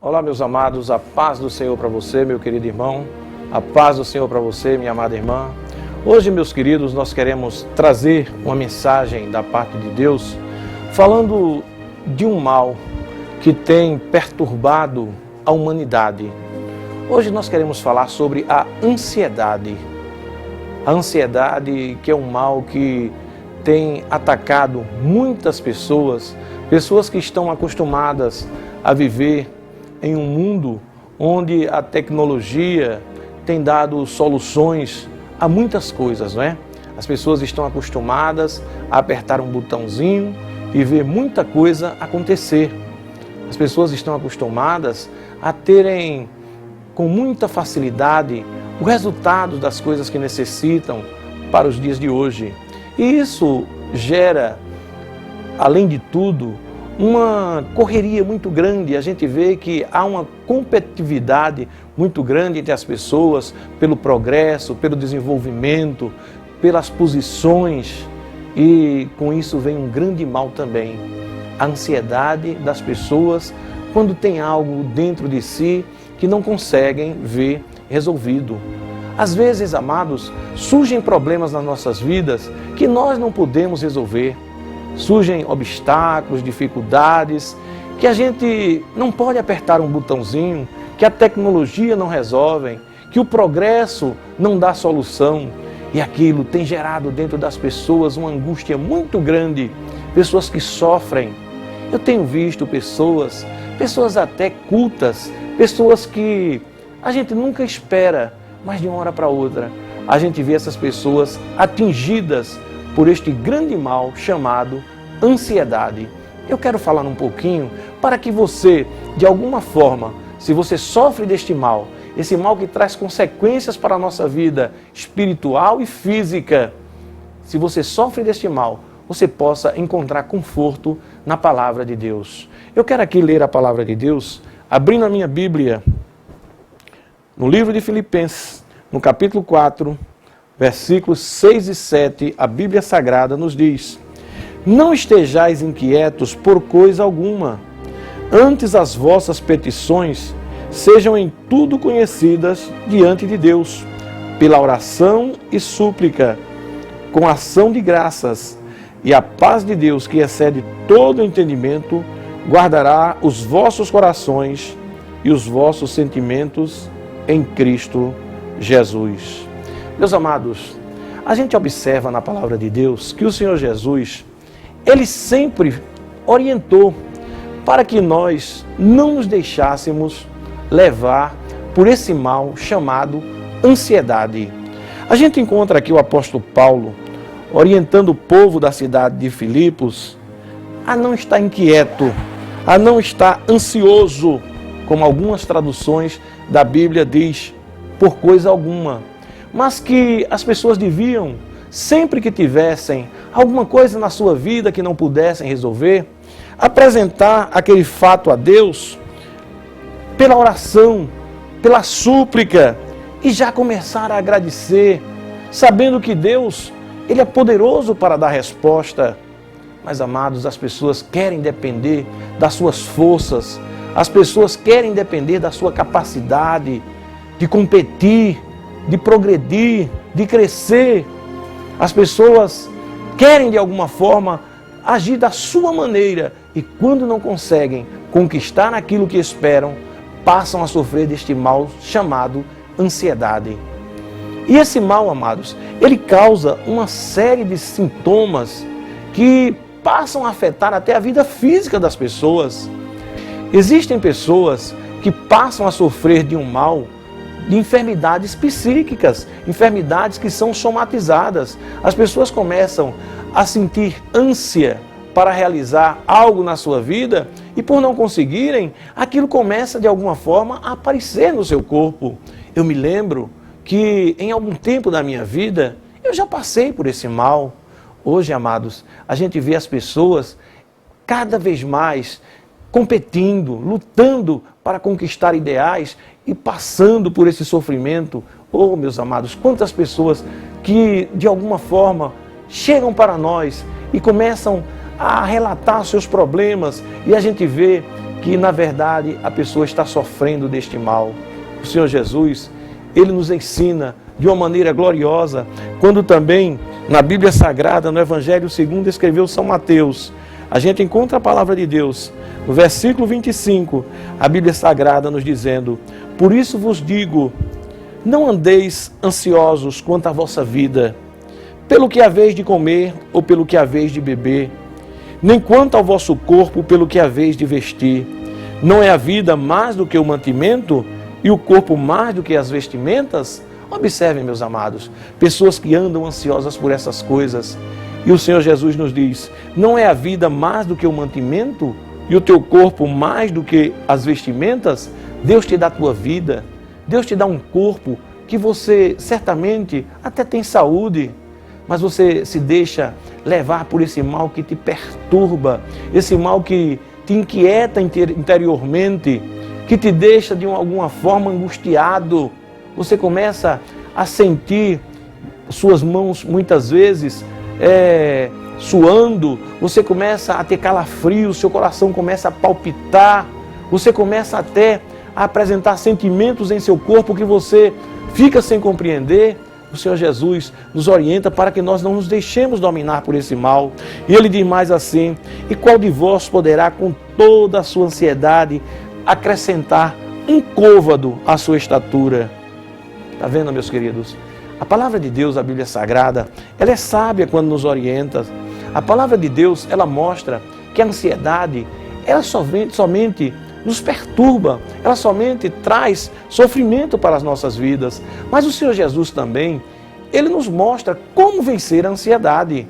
Olá, meus amados, a paz do Senhor para você, meu querido irmão, a paz do Senhor para você, minha amada irmã. Hoje, meus queridos, nós queremos trazer uma mensagem da parte de Deus, falando de um mal que tem perturbado a humanidade. Hoje nós queremos falar sobre a ansiedade. A ansiedade, que é um mal que tem atacado muitas pessoas, pessoas que estão acostumadas a viver em um mundo onde a tecnologia tem dado soluções a muitas coisas, não é? As pessoas estão acostumadas a apertar um botãozinho e ver muita coisa acontecer. As pessoas estão acostumadas a terem com muita facilidade o resultado das coisas que necessitam para os dias de hoje. E isso gera, além de tudo, uma correria muito grande. A gente vê que há uma competitividade muito grande entre as pessoas pelo progresso, pelo desenvolvimento, pelas posições, e com isso vem um grande mal também. A ansiedade das pessoas quando tem algo dentro de si que não conseguem ver resolvido. Às vezes, amados, surgem problemas nas nossas vidas que nós não podemos resolver. Surgem obstáculos, dificuldades, que a gente não pode apertar um botãozinho, que a tecnologia não resolve, que o progresso não dá solução. E aquilo tem gerado dentro das pessoas uma angústia muito grande, pessoas que sofrem. Eu tenho visto pessoas até cultas, pessoas que a gente nunca espera, mas de uma hora para outra, a gente vê essas pessoas atingidas por este grande mal chamado ansiedade. Eu quero falar um pouquinho para que você, de alguma forma, se você sofre deste mal, esse mal que traz consequências para a nossa vida espiritual e física, se você sofre deste mal, você possa encontrar conforto na palavra de Deus. Eu quero aqui ler a palavra de Deus, abrindo a minha Bíblia, no livro de Filipenses, no capítulo 4, versículos 6 e 7, a Bíblia Sagrada nos diz: não estejais inquietos por coisa alguma, antes as vossas petições sejam em tudo conhecidas diante de Deus, pela oração e súplica, com ação de graças, e a paz de Deus, que excede todo entendimento, guardará os vossos corações e os vossos sentimentos em Cristo Jesus. Meus amados, a gente observa na palavra de Deus que o Senhor Jesus, Ele sempre orientou para que nós não nos deixássemos levar por esse mal chamado ansiedade. A gente encontra aqui o apóstolo Paulo orientando o povo da cidade de Filipos a não estar inquieto, a não estar ansioso, como algumas traduções da Bíblia diz, por coisa alguma, mas que as pessoas deviam, sempre que tivessem alguma coisa na sua vida que não pudessem resolver, apresentar aquele fato a Deus pela oração, pela súplica, e já começar a agradecer, sabendo que Deus, Ele é poderoso para dar resposta. Mas, amados, as pessoas querem depender das suas forças, as pessoas querem depender da sua capacidade de competir, de progredir, de crescer. As pessoas querem, de alguma forma, agir da sua maneira, e quando não conseguem conquistar aquilo que esperam, passam a sofrer deste mal chamado ansiedade. E esse mal, amados, ele causa uma série de sintomas que passam a afetar até a vida física das pessoas. Existem pessoas que passam a sofrer de um mal de enfermidades psíquicas, enfermidades que são somatizadas. As pessoas começam a sentir ânsia para realizar algo na sua vida e, por não conseguirem, aquilo começa de alguma forma a aparecer no seu corpo. Eu me lembro que em algum tempo da minha vida eu já passei por esse mal. Hoje, amados, a gente vê as pessoas cada vez mais competindo, lutando para conquistar ideais e passando por esse sofrimento. Oh, meus amados, quantas pessoas que de alguma forma chegam para nós e começam a relatar seus problemas, e a gente vê que na verdade a pessoa está sofrendo deste mal. O Senhor Jesus, Ele nos ensina de uma maneira gloriosa, quando também na Bíblia Sagrada, no Evangelho segundo escreveu São Mateus, a gente encontra a palavra de Deus, no versículo 25, a Bíblia Sagrada nos dizendo: por isso vos digo, não andeis ansiosos quanto à vossa vida, pelo que haveis de comer ou pelo que haveis de beber, nem quanto ao vosso corpo pelo que haveis de vestir. Não é a vida mais do que o mantimento e o corpo mais do que as vestimentas? Observem, meus amados, pessoas que andam ansiosas por essas coisas. E o Senhor Jesus nos diz: não é a vida mais do que o mantimento e o teu corpo mais do que as vestimentas? Deus te dá a tua vida, Deus te dá um corpo que você certamente até tem saúde, mas você se deixa levar por esse mal que te perturba, esse mal que te inquieta interiormente, que te deixa de alguma forma angustiado. Você começa a sentir suas mãos muitas vezes suando, você começa a ter calafrio, seu coração começa a palpitar, você começa até a apresentar sentimentos em seu corpo que você fica sem compreender. O Senhor Jesus nos orienta para que nós não nos deixemos dominar por esse mal. E Ele diz mais assim: e qual de vós poderá com toda a sua ansiedade acrescentar um côvado à sua estatura? Está vendo, meus queridos? A palavra de Deus, a Bíblia Sagrada, ela é sábia quando nos orienta. A palavra de Deus, ela mostra que a ansiedade, ela somente nos perturba, ela somente traz sofrimento para as nossas vidas. Mas o Senhor Jesus também, Ele nos mostra como vencer a ansiedade.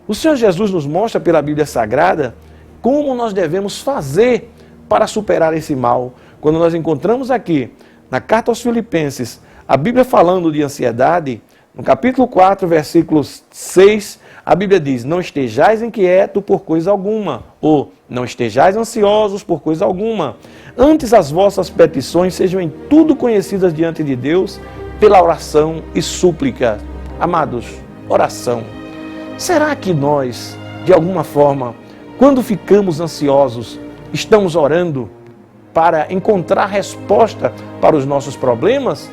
O Senhor Jesus nos mostra pela Bíblia Sagrada como nós devemos fazer para superar esse mal. Quando nós encontramos aqui, na carta aos Filipenses, a Bíblia falando de ansiedade, no capítulo 4, versículo 6, a Bíblia diz: não estejais inquietos por coisa alguma, ou não estejais ansiosos por coisa alguma. Antes as vossas petições sejam em tudo conhecidas diante de Deus, pela oração e súplica. Amados, oração. Será que nós, de alguma forma, quando ficamos ansiosos, estamos orando para encontrar resposta para os nossos problemas?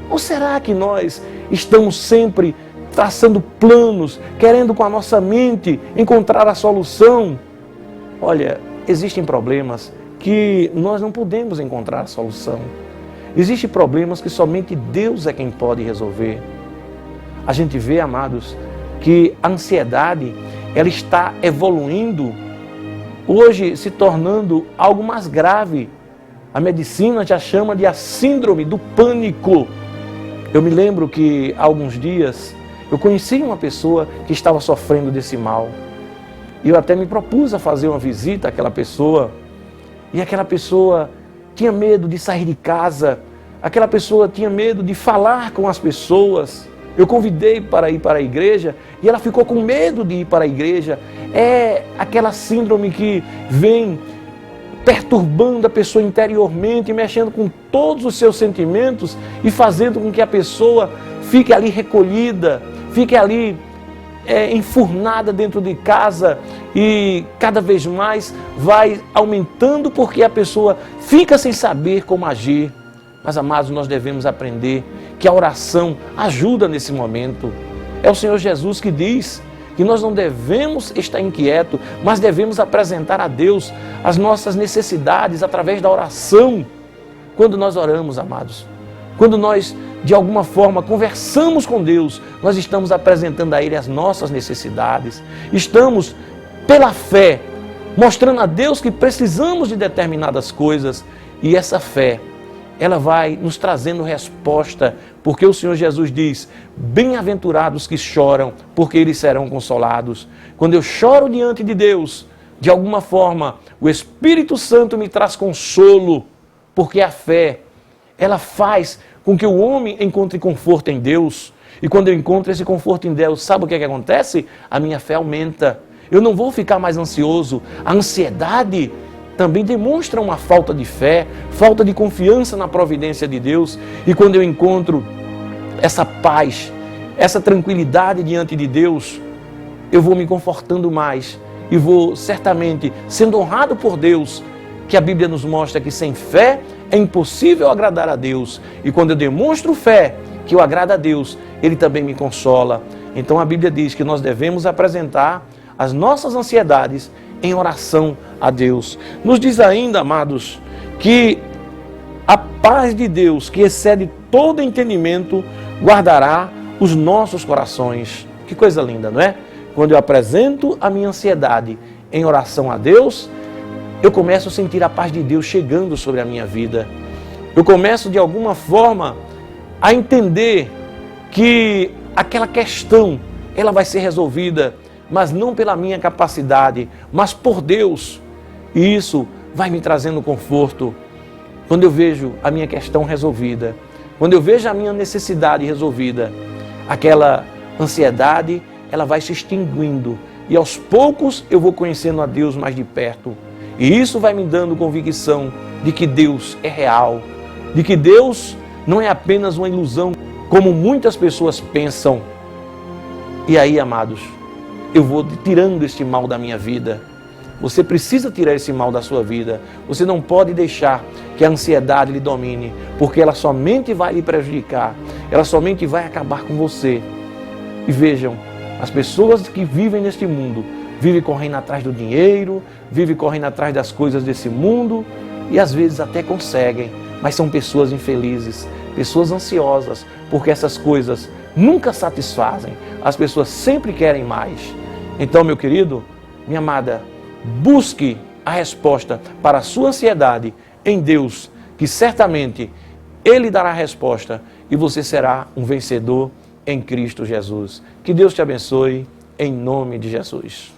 Ou será que nós estamos sempre traçando planos, querendo com a nossa mente encontrar a solução? Olha, existem problemas que nós não podemos encontrar a solução. Existem problemas que somente Deus é quem pode resolver. A gente vê, amados, que a ansiedade, ela está evoluindo, hoje se tornando algo mais grave. A medicina já chama de a síndrome do pânico. Eu me lembro que há alguns dias eu conheci uma pessoa que estava sofrendo desse mal. E eu até me propus a fazer uma visita àquela pessoa. E aquela pessoa tinha medo de sair de casa. Aquela pessoa tinha medo de falar com as pessoas. Eu convidei para ir para a igreja e ela ficou com medo de ir para a igreja. É aquela síndrome que vem perturbando a pessoa interiormente, mexendo com todos os seus sentimentos e fazendo com que a pessoa fique ali recolhida, fique ali enfurnada dentro de casa e cada vez mais vai aumentando porque a pessoa fica sem saber como agir. Mas, amados, nós devemos aprender que a oração ajuda nesse momento. É o Senhor Jesus que diz que nós não devemos estar inquietos, mas devemos apresentar a Deus as nossas necessidades através da oração. Quando nós oramos, amados, quando nós, de alguma forma, conversamos com Deus, nós estamos apresentando a Ele as nossas necessidades. Estamos, pela fé, mostrando a Deus que precisamos de determinadas coisas. E essa fé, ela vai nos trazendo resposta, porque o Senhor Jesus diz: bem-aventurados que choram, porque eles serão consolados. Quando eu choro diante de Deus, de alguma forma, o Espírito Santo me traz consolo, porque a fé, ela faz com que o homem encontre conforto em Deus. E quando eu encontro esse conforto em Deus, sabe o que acontece? A minha fé aumenta. Eu não vou ficar mais ansioso. A ansiedade também demonstra uma falta de fé, falta de confiança na providência de Deus. E quando eu encontro essa paz, essa tranquilidade diante de Deus, eu vou me confortando mais e vou certamente sendo honrado por Deus que a Bíblia nos mostra que sem fé é impossível agradar a Deus. E quando eu demonstro fé que eu agrado a Deus, Ele também me consola. Então a Bíblia diz que nós devemos apresentar as nossas ansiedades em oração a Deus. Nos diz ainda, amados, que a paz de Deus, que excede todo entendimento, guardará os nossos corações. Que coisa linda, não é? Quando eu apresento a minha ansiedade em oração a Deus, eu começo a sentir a paz de Deus chegando sobre a minha vida. Eu começo, de alguma forma, a entender que aquela questão, ela vai ser resolvida, mas não pela minha capacidade, mas por Deus. E isso vai me trazendo conforto. Quando eu vejo a minha questão resolvida, quando eu vejo a minha necessidade resolvida, aquela ansiedade, ela vai se extinguindo. E aos poucos eu vou conhecendo a Deus mais de perto. E isso vai me dando convicção de que Deus é real, de que Deus não é apenas uma ilusão, como muitas pessoas pensam. E aí, amados, eu vou tirando este mal da minha vida. Você precisa tirar esse mal da sua vida. Você não pode deixar que a ansiedade lhe domine, porque ela somente vai lhe prejudicar, ela somente vai acabar com você. E vejam, as pessoas que vivem neste mundo, vivem correndo atrás do dinheiro, vivem correndo atrás das coisas desse mundo, e às vezes até conseguem, mas são pessoas infelizes, pessoas ansiosas, porque essas coisas nunca satisfazem, as pessoas sempre querem mais. Então, meu querido, minha amada, busque a resposta para a sua ansiedade em Deus, que certamente Ele dará a resposta e você será um vencedor em Cristo Jesus. Que Deus te abençoe, em nome de Jesus.